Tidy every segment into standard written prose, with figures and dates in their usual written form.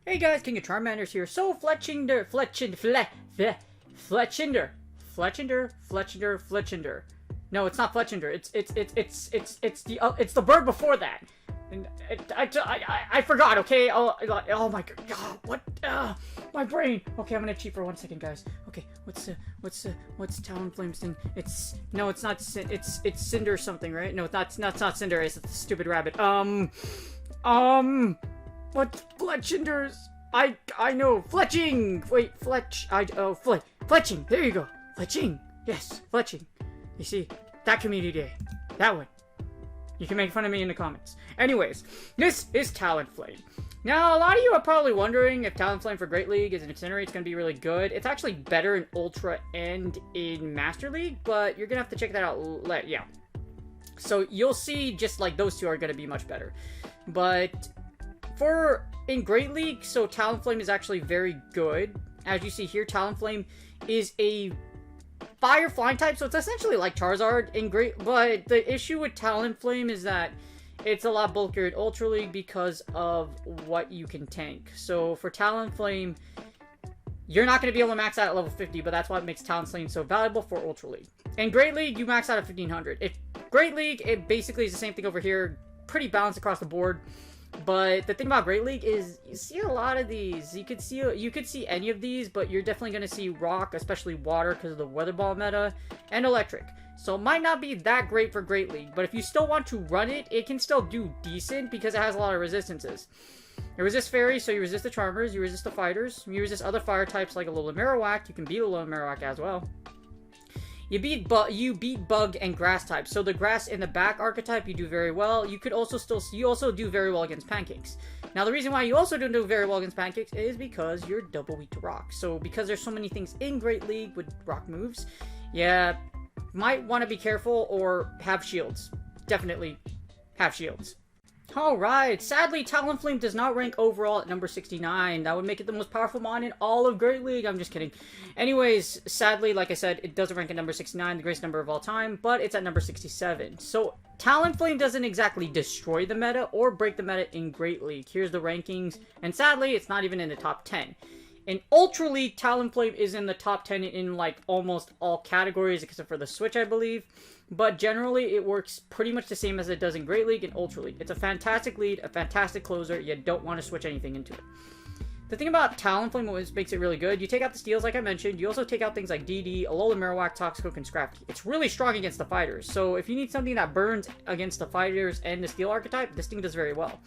Hey guys, King of Charmanders here. So Fletchinder. No, it's not Fletchinder. It's the bird before that. And I forgot. Okay. Oh my god. What? My brain. Okay, I'm gonna cheat for 1 second, guys. Okay. What's Talonflame's thing? It's not. It's Cinder something, right? No, it's not Cinder. It's the stupid rabbit. What? Fletchinders? I know. Fletching! Wait, Fletching! There you go. Fletching! Yes, Fletching. You see, that community day. That one. You can make fun of me in the comments. Anyways, this is Talonflame. Now, a lot of you are probably wondering if Talonflame for Great League is an Incinerate. It's going to be really good. It's actually better in Ultra and in Master League, but you're going to have to check that out. Yeah. So, you'll see just like those two are going to be much better. But in Great League, so Talonflame is actually very good. As you see here, Talonflame is a fire flying type, so it's essentially like Charizard in Great. But the issue with Talonflame is that it's a lot bulkier in Ultra League because of what you can tank. So for Talonflame, you're not going to be able to max out at level 50, but that's what makes Talonflame so valuable for Ultra League. In Great League, you max out at 1500. Great League, it basically is the same thing over here, pretty balanced across the board. But the thing about Great League is you see a lot of these. You could see any of these, but you're definitely going to see rock, especially water because of the weather ball meta, and electric. So it might not be that great for Great League, but if you still want to run it, it can still do decent because it has a lot of resistances. It resists fairies, so you resist the charmers, you resist the fighters, you resist other fire types like a little Marowak. You can beat a little Marowak as well. You beat bug and grass types. So the grass in the back archetype you do very well. You also do very well against pancakes. Now the reason why you also don't do very well against pancakes is because you're double weak to rock. So because there's so many things in Great League with rock moves, yeah, might want to be careful or have shields. Definitely have shields. Alright, sadly Talonflame does not rank overall at number 69. That would make it the most powerful mon in all of Great League. I'm just kidding. Anyways, sadly, like I said, it doesn't rank at number 69, the greatest number of all time, but it's at number 67. So Talonflame doesn't exactly destroy the meta or break the meta in Great League. Here's the rankings, and sadly, it's not even in the top 10. In Ultra League, Talonflame is in the top 10 in like almost all categories except for the Switch, I believe. But generally, it works pretty much the same as it does in Great League and Ultra League. It's a fantastic lead, a fantastic closer. You don't want to switch anything into it. The thing about Talonflame, what makes it really good, you take out the steals like I mentioned. You also take out things like DD, Alola, Marowak, Toxicroak, and Scrafty. It's really strong against the fighters. So if you need something that burns against the fighters and the steel archetype, this thing does very well.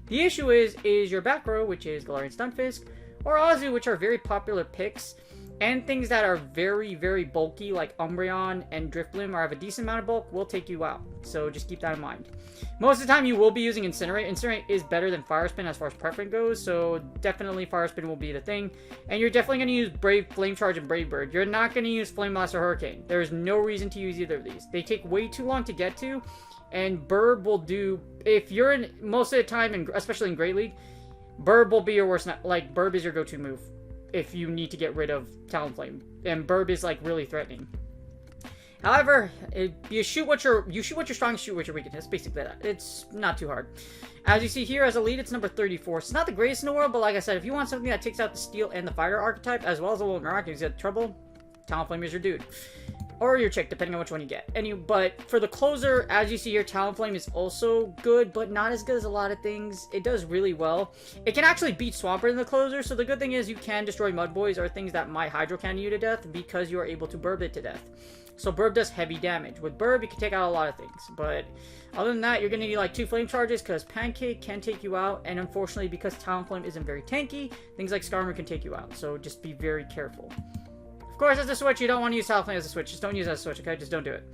The issue is your back row, which is Galarian Stunfisk, or Azu, which are very popular picks, and things that are very, very bulky, like Umbreon and Drifblim, or have a decent amount of bulk, will take you out. So just keep that in mind. Most of the time, you will be using Incinerate. Incinerate is better than Fire Spin as far as preference goes, so definitely Fire Spin will be the thing. And you're definitely going to use Brave, Flame Charge, and Brave Bird. You're not going to use Flame Blast or Hurricane. There is no reason to use either of these. They take way too long to get to, and Burb will do, if you're in, most of the time, especially in Great League, Burb will be your worst, like, Burb is your go-to move if you need to get rid of Talonflame, and Burb is, like, really threatening. However, you shoot what you're strong, shoot what you're weak. That's basically that. It's not too hard. As you see here, as a lead, it's number 34. It's not the greatest in the world, but like I said, if you want something that takes out the steel and the fighter archetype, as well as a little Marowak, you get trouble, Talonflame is your dude. Or your chick, depending on which one you get. But for the closer, as you see here, Talonflame is also good, but not as good as a lot of things. It does really well. It can actually beat Swampert in the closer, so the good thing is you can destroy Mudboys or things that might Hydro Cannon you to death because you are able to Burb it to death. So Burb does heavy damage. With Burb, you can take out a lot of things, but other than that, you're going to need like 2 Flame Charges because Pancake can take you out, and unfortunately, because Talonflame isn't very tanky, things like Skarmory can take you out, so just be very careful. Of course, as a switch, you don't want to use Talonflame as a switch. Just don't use it as a switch, okay? Just don't do it.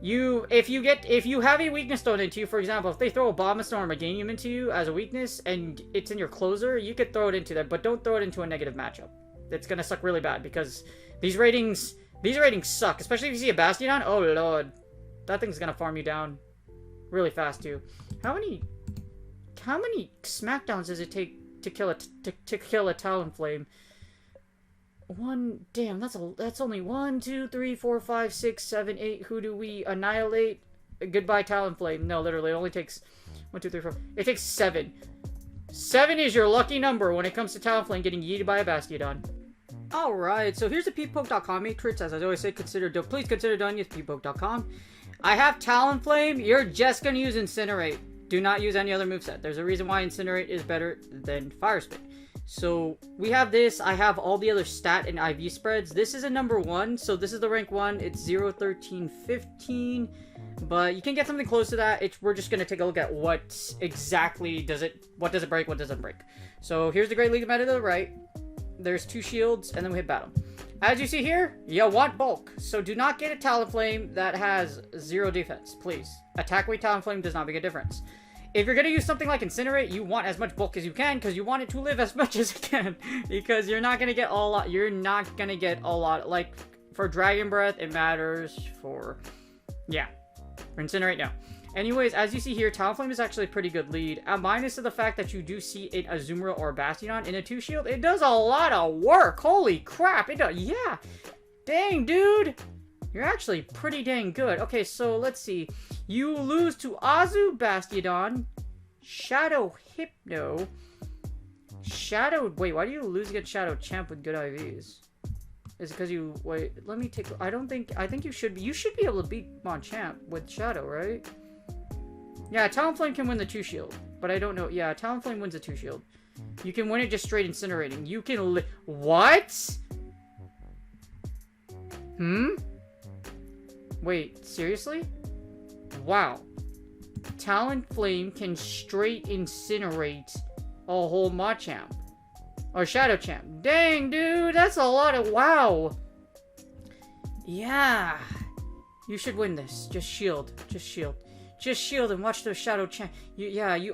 if you have a weakness thrown into you, for example, if they throw a Bomb Storm or Ganium into you as a weakness and it's in your closer, you could throw it into there, but don't throw it into a negative matchup. It's gonna suck really bad because these ratings suck, especially if you see a Bastion. Oh lord, that thing's gonna farm you down really fast too. How many smackdowns does it take to kill a Talonflame? Damn, that's only 1, 2, 3, 4, 5, 6, 7, 8. Who do we annihilate? Goodbye, Talonflame. No, literally, it only takes 1, 2, 3, 4. It takes 7. 7 is your lucky number when it comes to Talonflame getting yeeted by a Bastiodon. Alright, so here's the peepoke.com matrix. As I always say, please consider doing it with peepoke.com. I have Talonflame. You're just going to use Incinerate. Do not use any other moveset. There's a reason why Incinerate is better than Fire Spit. So we have this. I have all the other stat and IV spreads. This is a number 1, so this is the rank 1. It's 0, 13, 15. But you can get something close to that. We're just going to take a look at what exactly what does it break, what doesn't break. So here's the Great League meta to the right. There's 2 shields, and then we hit battle. As you see here, you want bulk. So do not get a Talonflame that has 0 defense, please. Attack weight Talonflame does not make a difference. If you're going to use something like Incinerate, you want as much bulk as you can, because you want it to live as much as it can. Because you're not going to get a lot. You're not going to get a lot. Like, for Dragon Breath, it matters. For Incinerate, no. Anyways, as you see here, Talonflame is actually a pretty good lead. Minus to the fact that you do see a Azumarill or a Bastion in a 2 shield. It does a lot of work. Holy crap. It does. Yeah. Dang, dude. You're actually pretty dang good. Okay, so let's see. You lose to Azu Bastiodon, Shadow Hypno, Wait, why do you lose against Shadow Champ with good IVs? Is it because you... Wait, let me take... I think you should be... You should be able to beat Champ with Shadow, right? Yeah, Talonflame can win the 2 shield. But I don't know... Yeah, Talonflame wins the 2 shield. You can win it just straight incinerating. You can... What? Wait, seriously? Wow. Talonflame can straight incinerate a whole Machamp. Or Shadow Champ. Dang, dude, that's a lot of... Wow. Yeah. You should win this. Just shield. Just shield. Just shield and watch the Shadow Champ.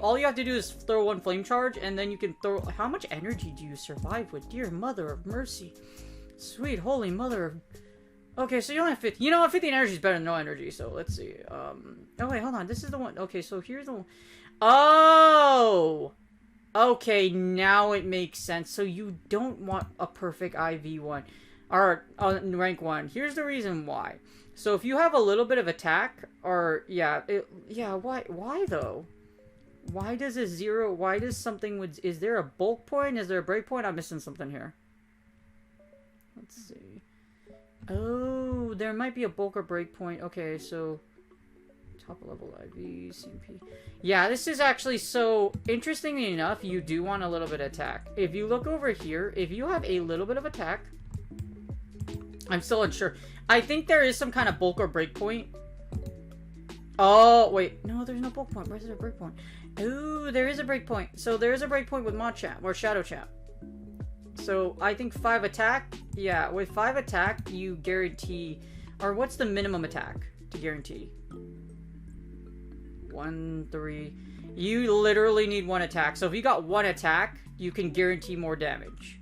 All you have to do is throw 1 Flame Charge, and then you can throw... How much energy do you survive with? Dear Mother of Mercy. Sweet Holy Mother of... Okay, so you only have 50. You know what? 15 energy is better than no energy, so let's see. Oh, wait, hold on. This is the one. Okay, so here's the one. Oh! Okay, now it makes sense. So you don't want a perfect IV one. Or rank 1. Here's the reason why. So if you have a little bit of attack, or... why though? Why does a 0... Why does something with... Is there a bulk point? Is there a break point? I'm missing something here. Let's see. Oh, there might be a bulk or break point. Okay, so top level IV, CMP. Yeah, this is actually so interestingly enough, you do want a little bit of attack. If you look over here, if you have a little bit of attack, I'm still unsure. I think there is some kind of bulk or break point. Oh, wait. No, there's no bulk point. Where's there a break point? Oh, there is a break point. So there is a break point with Machamp or Shadow Champ. So, I think 5 attack, yeah, with 5 attack, you guarantee, or what's the minimum attack to guarantee? 1, 3, you literally need 1 attack. So, if you got 1 attack, you can guarantee more damage.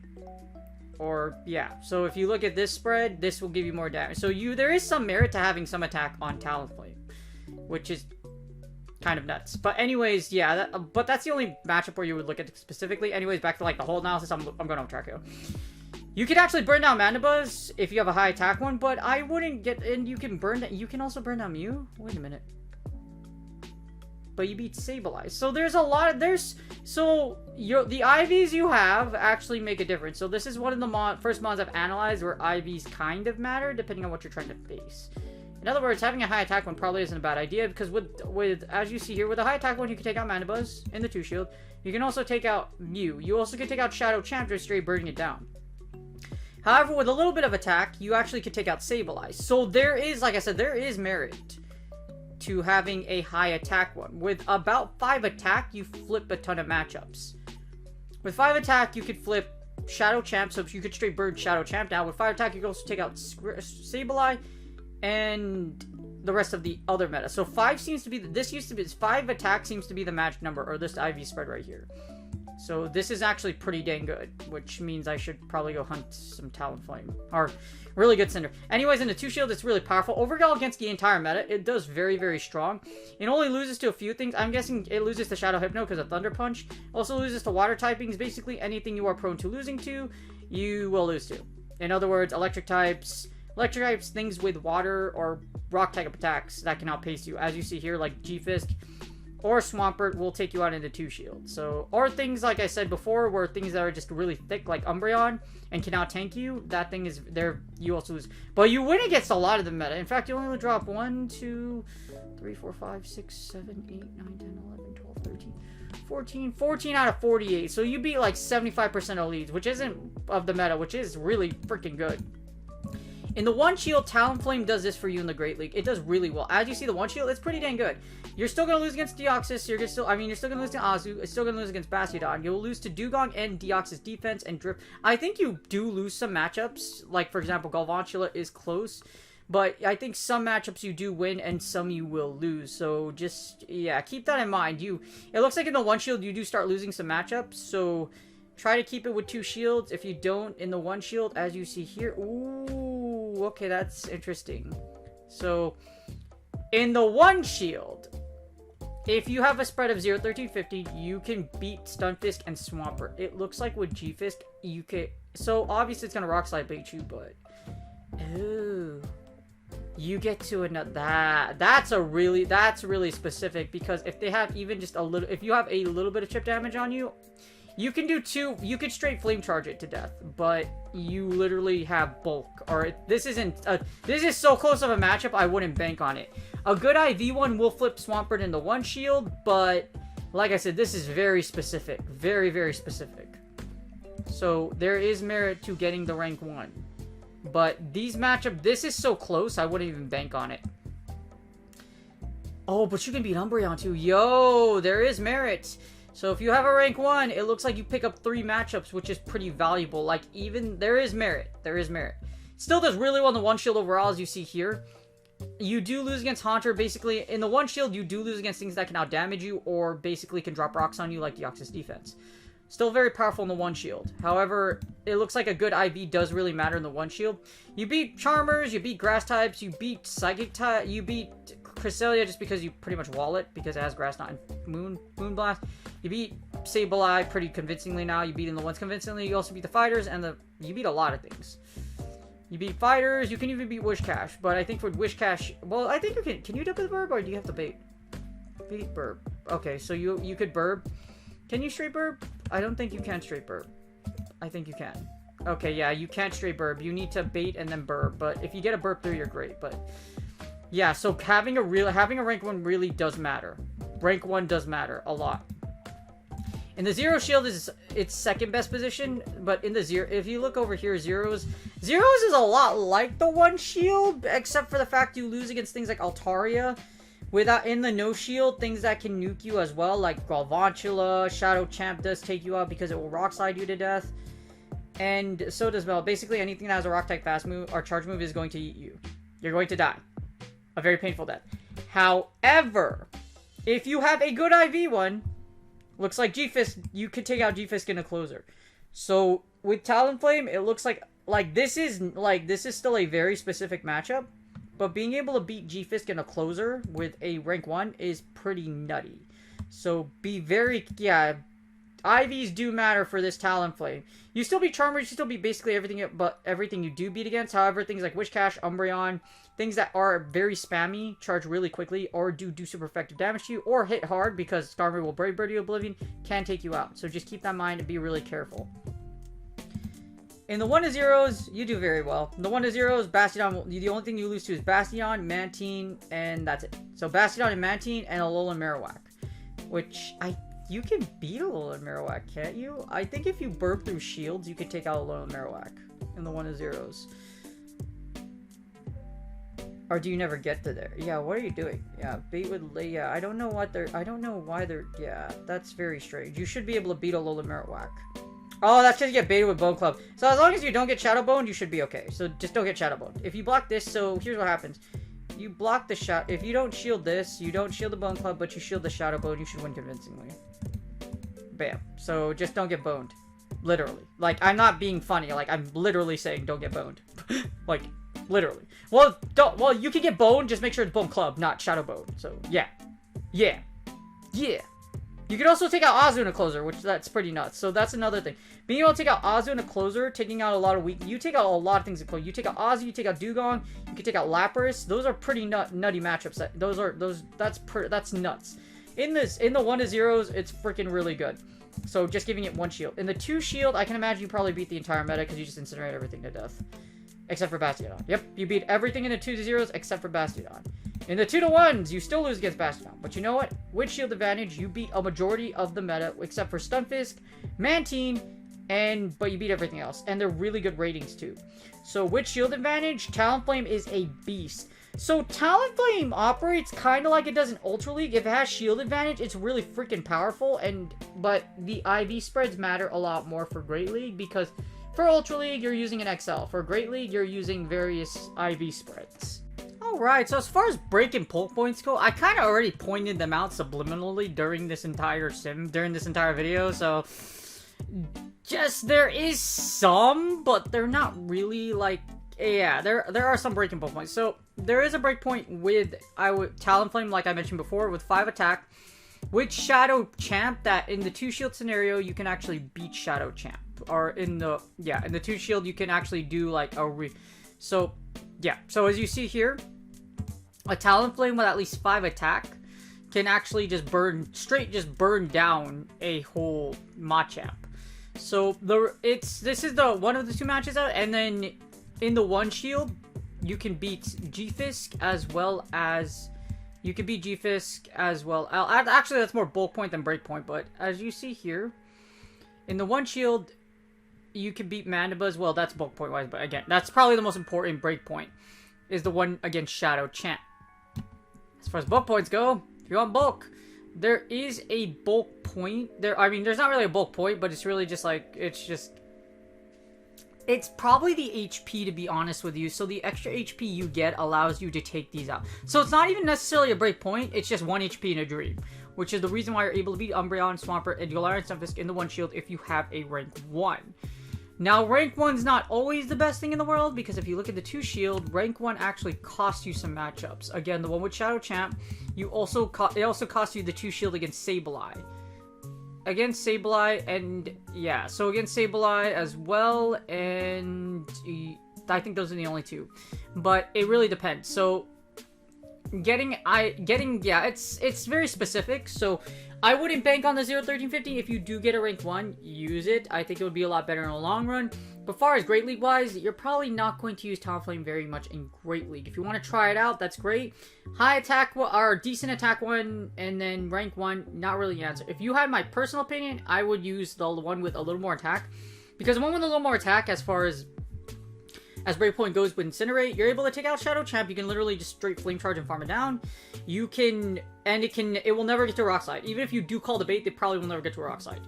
Or, yeah, so if you look at this spread, this will give you more damage. So, there is some merit to having some attack on Talonflame, which is kind of nuts. But anyways, yeah, but that's the only matchup where you would look at it specifically. Anyways, back to like the whole analysis. I'm going off track here. You could actually burn down Mandibuzz if you have a high attack one, but I wouldn't get... And you can burn that... You can also burn down Mew? Wait a minute. But you beat Sableye. So there's a lot of... So the IVs you have actually make a difference. So this is one of the first mods I've analyzed where IVs kind of matter depending on what you're trying to face. In other words, having a high attack one probably isn't a bad idea, because with as you see here, with a high attack one, you can take out Mandibuzz in the 2 shield. You can also take out Mew. You also can take out Shadow Champ just straight burning it down. However, with a little bit of attack, you actually could take out Sableye. So there is, like I said, there is merit to having a high attack one. With about 5 attack, you flip a ton of matchups. With 5 attack, you could flip Shadow Champ, so you could straight burn Shadow Champ down. With 5 attack, you can also take out Sableye. And the rest of the other meta. So 5 seems to be, this used to be, 5 attack seems to be the magic number, or this IV spread right here. So this is actually pretty dang good, which means I should probably go hunt some Talonflame, or really good Cinder. Anyways, in the 2 shield, it's really powerful. Overall, against the entire meta, it does very, very strong. It only loses to a few things. I'm guessing it loses to Shadow Hypno because of Thunder Punch. Also loses to water typings. Basically, anything you are prone to losing to, you will lose to. In other words, electric types, things with water or rock type attacks that can outpace you. As you see here, like G-Fisk or Swampert will take you out into 2 shields. So, or things like I said before, where things that are just really thick, like Umbreon, and can out tank you, that thing is there, you also lose. But you win against a lot of the meta. In fact, you only drop 1, 2, 3, 4, 5, 6, 7, 8, 9, 10, 11, 12, 13, 14 out of 48. So you beat like 75% of leads, which isn't of the meta, which is really freaking good. In the 1 shield, Talonflame does this for you in the Great League. It does really well. As you see, the 1 shield, it's pretty dang good. You're still going to lose against Deoxys. You're still going to lose to Azu. It's still going to lose against Bastiodon. You'll lose to Dugong and Deoxys defense and Drip. I think you do lose some matchups. Like, for example, Galvantula is close. But I think some matchups you do win and some you will lose. So just, yeah, keep that in mind. It looks like in the 1 shield, you do start losing some matchups. So try to keep it with 2 shields. If you don't, in the 1 shield, as you see here, ooh, okay, that's interesting. So, in the 1 shield, if you have a spread of 0, 13, 50, you can beat Stunfisk and Swampert. It looks like with G-Fisk, you can... So, obviously, it's going to Rock Slide bait you, but... Ooh. You get to another... That's really specific, because if they have even just a little... If you have a little bit of chip damage on you... You can do 2, you could straight flame charge it to death, but you literally have bulk, or this isn't, this is so close of a matchup, I wouldn't bank on it. A good IV one will flip Swampert in the 1 shield, but like I said, this is very specific, very, very specific. So there is merit to getting the rank 1, but these matchup, this is so close, I wouldn't even bank on it. Oh, but you can beat Umbreon too. Yo, there is merit. So if you have a rank 1, it looks like you pick up 3 matchups, which is pretty valuable. Like, even, there is merit. There is merit. Still does really well in the 1 shield overall, as you see here. You do lose against Haunter. Basically, in the 1 shield, you do lose against things that can outdamage you, or basically can drop rocks on you, like Deoxys defense. Still very powerful in the 1 shield. However, it looks like a good IV does really matter in the 1 shield. You beat Charmers, you beat Grass types, you beat Psychic type, you beat Cresselia just because you pretty much wall it, because it has Grass Knot and Moonblast. You beat Sableye pretty convincingly now. You beat in the 1s convincingly. You also beat the Fighters, and you beat a lot of things. You beat Fighters. You can even beat Wishcash, but I think for Wishcash, well, I think you can. Can you dip with Burb, or do you have to bait? Beat Burb. Okay, so you could Burb. Can you straight Burb? I don't think you can straight Burb. I think you can. Okay, yeah, you can't straight Burb. You need to bait and then Burb, but if you get a Burb through, you're great, but... Yeah, so having a rank 1 really does matter. Rank 1 does matter a lot. In the 0 shield is its second best position, but in the 0, if you look over here, Zeros is a lot like the 1 shield, except for the fact you lose against things like Altaria. Without in the no shield, things that can nuke you as well, like Galvantula, Shadow Champ does take you out because it will rock slide you to death. And so does Bell. Basically anything that has a rock type fast move or charge move is going to eat you. You're going to die. A very painful death. However, if you have a good IV one, looks like G-Fisk, you could take out G-Fisk in a closer. So with Talonflame, it looks like this is still a very specific matchup, but being able to beat G-Fisk in a closer with a rank 1 is pretty nutty. So be very, yeah, IVs do matter for this Talonflame. You still beat Charmer, you still beat basically everything, but everything you do beat against. However, things like Wishcash, Umbreon, things that are very spammy, charge really quickly, or do super effective damage to you, or hit hard because Starmie will Brave Bird you Oblivion, can take you out. So just keep that in mind and be really careful. In the 1-0s, you do very well. In the 1-0s, Bastiodon, the only thing you lose to is Bastion, Mantine, and that's it. So Bastiodon and Mantine and Alolan Marowak, which you can beat Alolan Marowak, can't you? I think if you burp through shields, you can take out Alolan Marowak in the 1-0s. Or do you never get to there? Yeah, what are you doing? Yeah, bait with Leia. I don't know why they're, yeah, that's very strange. You should be able to beat Alolan Marowak. Oh, that's because you get baited with Bone Club. So as long as you don't get Shadow Boned, you should be okay. So just don't get Shadow Boned. If you block this, so here's what happens. you block the shot, if you don't shield this, you don't shield the Bone Club, but you shield the Shadow Bone, you should win convincingly. Bam. So just don't get boned. Literally. Like, I'm not being funny. Like, I'm literally saying don't get boned. Like, literally. Well, you can get boned, just make sure it's Bone Club, not Shadow Bone. So, yeah. Yeah. Yeah. You can also take out Azu in a closer, which that's pretty nuts. So that's another thing. Being able to take out Azu in a closer, taking out a lot of weak. You take out a lot of things in closer. You take out Azu, you take out Dugong, you can take out Lapras. Those are pretty nutty matchups. That's nuts. In the 1-0s, it's freaking really good. So just giving it 1 shield. In the 2 shield, I can imagine you probably beat the entire meta because you just incinerate everything to death. Except for Bastiodon. Yep, you beat everything in the 2-0s except for Bastiodon. In the 2-1s, you still lose against Bastiodon. But you know what? With shield advantage, you beat a majority of the meta except for Stunfisk, Mantine, but you beat everything else. And they're really good ratings too. So with shield advantage, Talonflame is a beast. So Talonflame operates kind of like it does in Ultra League. If it has shield advantage, it's really freaking powerful. But the IV spreads matter a lot more for Great League because for Ultra League, you're using an XL. For Great League, you're using various IV spreads. Alright, so as far as break and pull points go, I kind of already pointed them out subliminally during this entire video, so there is some, but they're not really like, yeah, there are some break and pull points. So there is a break point with Talonflame, like I mentioned before, with 5 attack, with Shadow Champ, that in the 2 shield scenario, you can actually beat Shadow Champ. Or in the 2 shield, you can actually do like so as you see here, a Talonflame with at least 5 attack can actually just burn down a whole Machamp. So this is the one of the 2 matches out, and then in the 1 shield, you can beat G-Fisk as well as actually that's more bulk point than break point, but as you see here, in the 1 shield, you can beat Mandiba as well. That's bulk point wise, but again, that's probably the most important break point, is the one against Shadow Champ. As far as bulk points go, if you want bulk, there is a bulk point. I mean, there's not really a bulk point, but it's really just like, it's probably the HP, to be honest with you. So the extra HP you get allows you to take these out. So it's not even necessarily a break point, it's just 1 HP in a dream, which is the reason why you're able to beat Umbreon, Swampert, and Galarian Stunfisk in the 1 shield if you have a rank 1. Now, rank 1's not always the best thing in the world, because if you look at the 2 shield, rank 1 actually costs you some matchups. Again, the one with Shadow Champ, it also costs you the 2 shield against Sableye. Against Sableye, and yeah, so against Sableye as well, and I think those are the only 2. But it really depends. So it's very specific. So I wouldn't bank on the 0-13-50. If you do get a rank 1, use it. I think it would be a lot better in the long run. But as far as Great League wise, you're probably not going to use Talonflame very much in Great League. If you want to try it out, that's great. High attack or decent attack 1, and then rank 1, not really the answer. If you had my personal opinion, I would use the one with a little more attack, because the one with a little more attack, as far as breakpoint goes with Incinerate, you're able to take out Shadow Champ. You can literally just straight Flame Charge and farm it down. You can, and it will never get to Rock Slide. Even if you do call the bait, they probably will never get to Rock Slide.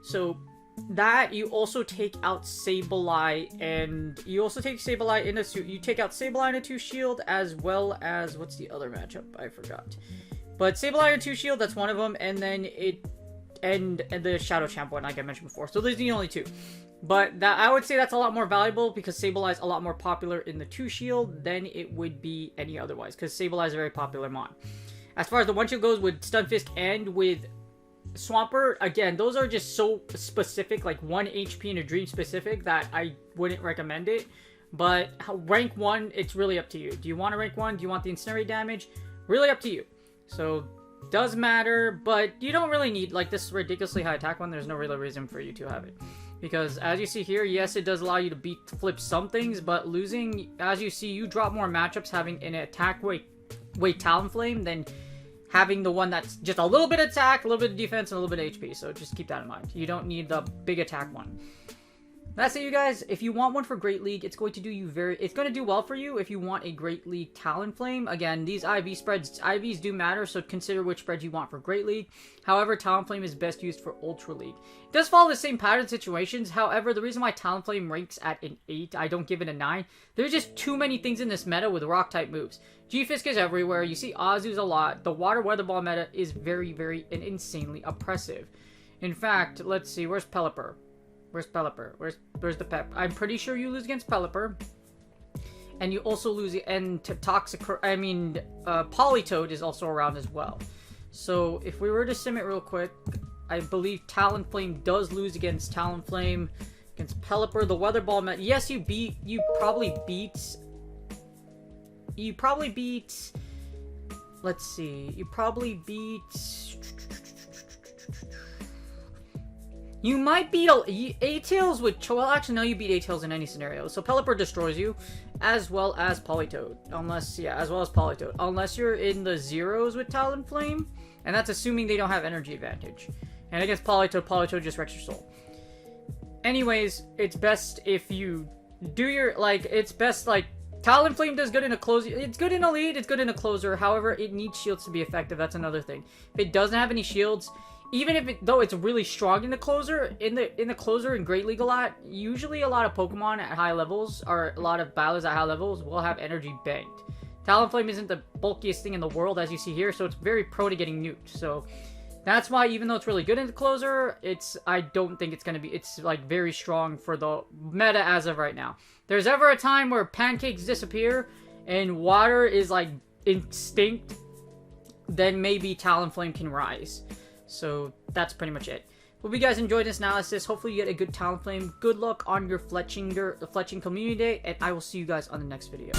So that, you also take out Sableye, and you also take Sableye in a suit. You take out Sableye in a 2 shield, as well as, what's the other matchup? I forgot. But Sableye in a 2 shield, that's one of them, and then and the Shadow Champ one, like I mentioned before. So those are the only 2. But I would say that's a lot more valuable, because Sableye is a lot more popular in the 2 shield than it would be any otherwise, because Sableye is a very popular mon. As far as the 1 shield goes with Stunfisk and with Swampert, again, those are just so specific, like 1 HP in a dream specific, that I wouldn't recommend it. But rank 1, it's really up to you. Do you want to rank 1? Do you want the Incinerate damage? Really up to you. So, does matter, but you don't really need, like, this ridiculously high attack one. There's no real reason for you to have it. Because, as you see here, yes, it does allow you to flip some things, but losing, as you see, you drop more matchups having an attack weight Talonflame than having the one that's just a little bit of attack, a little bit of defense, and a little bit of HP. So just keep that in mind. You don't need the big attack one. That's it, you guys. If you want one for Great League, it's going to do well for you if you want a Great League Talonflame. Again, these IV spreads, IVs do matter, so consider which spread you want for Great League. However, Talonflame is best used for Ultra League. It does follow the same pattern situations. However, the reason why Talonflame ranks at an 8, I don't give it a 9. There's just too many things in this meta with rock type moves. G-Fisk is everywhere. You see Azu's a lot. The Water Weather Ball meta is very, very and insanely oppressive. In fact, let's see. Where's Pelipper? Where's Pelipper? Where's the Pep? I'm pretty sure you lose against Pelipper. And you also lose, and Politoed is also around as well. So if we were to sim it real quick, I believe Talonflame does lose against Talonflame, against Pelipper. The Weather Ball meta, yes, you probably beat, let's see, you might beat A-Tails with... Well, actually, no, you beat A-Tails in any scenario. So Pelipper destroys you, as well as Politoed. Unless you're in the zeros with Talonflame. And that's assuming they don't have energy advantage. And against Politoed just wrecks your soul. Anyways, it's best if you do your... Talonflame does good in a closer. It's good in a lead, it's good in a closer. However, it needs shields to be effective. That's another thing. If it doesn't have any shields... Even if though it's really strong in the closer, in the closer in Great League a lot, usually a lot of Pokemon at high levels, or a lot of battlers at high levels, will have energy banked. Talonflame isn't the bulkiest thing in the world, as you see here, so it's very prone to getting nuked. So that's why, even though it's really good in the closer, I don't think it's like very strong for the meta as of right now. There's ever a time where pancakes disappear and water is like extinct, then maybe Talonflame can rise. So that's pretty much it. Hope you guys enjoyed this analysis. Hopefully you get a good Talonflame. Good luck on your Fletchling Community Day, and I will see you guys on the next video.